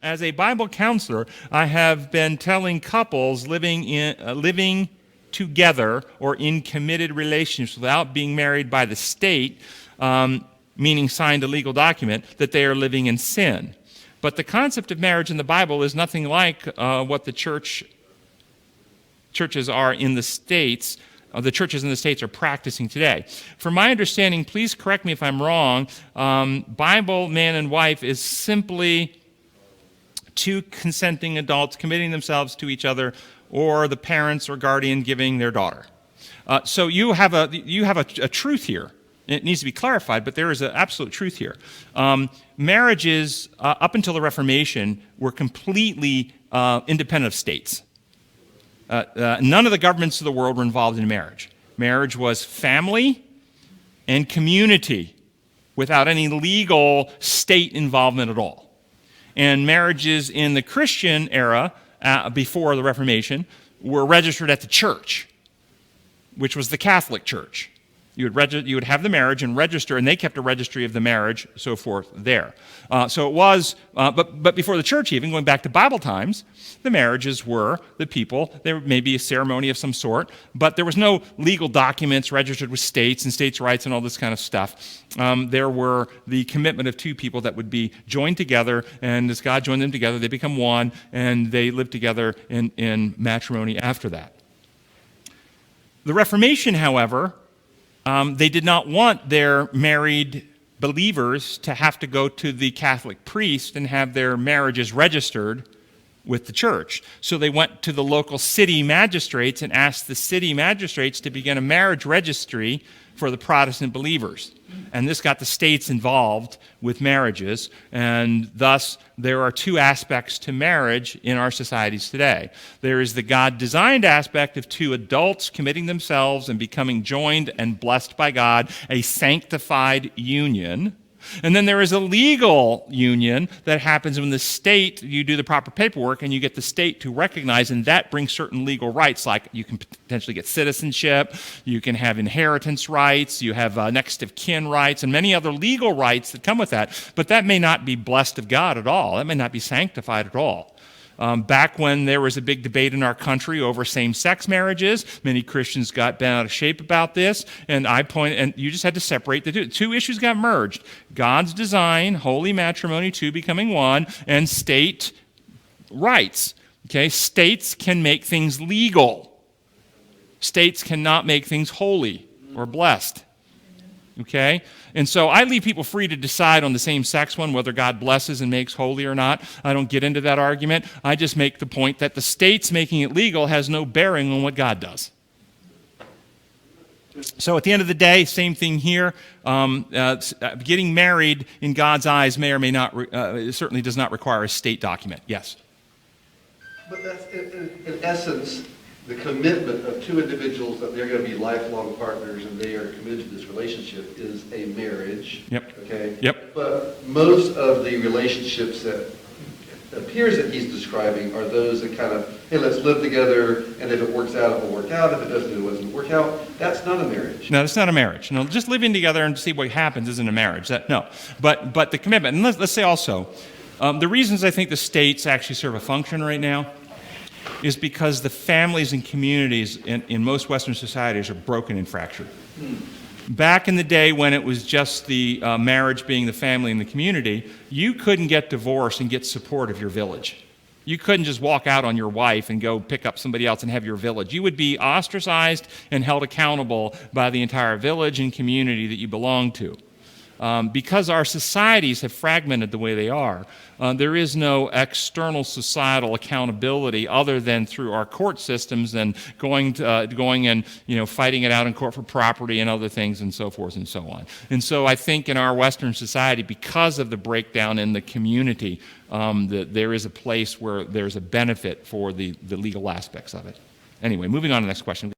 As a Bible counselor, I have been telling couples living together or in committed relationships without being married by the state, meaning signed a legal document, that they are living in sin. But the concept of marriage in the Bible is nothing like what the churches are in the States. The churches in the States are practicing today. From my understanding, please correct me if I'm wrong, Bible man and wife is simply two consenting adults committing themselves to each other, or the parents or guardian giving their daughter. So you have a truth here. It needs to be clarified, but there is an absolute truth here. Marriages, up until the Reformation, were completely independent of states. None of the governments of the world were involved in marriage. Marriage was family and community without any legal state involvement at all. And marriages in the Christian era, before the Reformation, were registered at the church, which was the Catholic Church. You would have the marriage and register, and they kept a registry of the marriage, so forth, there. So it was, but before the church even, going back to Bible times, the marriages were the people. There may be a ceremony of some sort, but there was no legal documents registered with states and states' rights and all this kind of stuff. There were the commitment of two people that would be joined together, and as God joined them together, they become one, and they live together in matrimony after that. The Reformation, however, they did not want their married believers to have to go to the Catholic priest and have their marriages registered with the church. So they went to the local city magistrates and asked the city magistrates to begin a marriage registry for the Protestant believers. And this got the states involved with marriages, and thus there are two aspects to marriage in our societies today. There is the God-designed aspect of two adults committing themselves and becoming joined and blessed by God, a sanctified union. And then there is a legal union that happens when the state, you do the proper paperwork and you get the state to recognize, and that brings certain legal rights, like you can potentially get citizenship, you can have inheritance rights, you have next of kin rights, and many other legal rights that come with that. But that may not be blessed of God at all. That may not be sanctified at all. Back when there was a big debate in our country over same-sex marriages, many Christians got bent out of shape about this, and you just had to separate the two. Two issues got merged: God's design, holy matrimony, two becoming one, and state rights. Okay, states can make things legal. States cannot make things holy or blessed. Okay? And so I leave people free to decide on the same-sex one, whether God blesses and makes holy or not. I don't get into that argument. I just make the point that the states making it legal has no bearing on what God does. So at the end of the day, same thing here. Getting married in God's eyes may or may not, certainly does not require a state document. Yes? But that's, in essence, the commitment of two individuals that they're going to be lifelong partners and they are committed to this relationship is a marriage. Yep. Okay? Yep. But most of the relationships that appears that he's describing are those that kind of, hey, let's live together, and if it works out, it will work out. If it doesn't, it doesn't work out. That's not a marriage. No, that's not a marriage. No, just living together and see what happens isn't a marriage. No. But the commitment, and let's say also, the reasons I think the states actually serve a function right now is because the families and communities in most Western societies are broken and fractured. Back in the day when it was just the marriage being the family and the community, you couldn't get divorced and get support of your village. You couldn't just walk out on your wife and go pick up somebody else and have your village. You would be ostracized and held accountable by the entire village and community that you belonged to. Because our societies have fragmented the way they are, there is no external societal accountability other than through our court systems and going and fighting it out in court for property and other things and so forth and so on. And so I think in our Western society, because of the breakdown in the community, that there is a place where there's a benefit for the legal aspects of it. Anyway, moving on to the next question.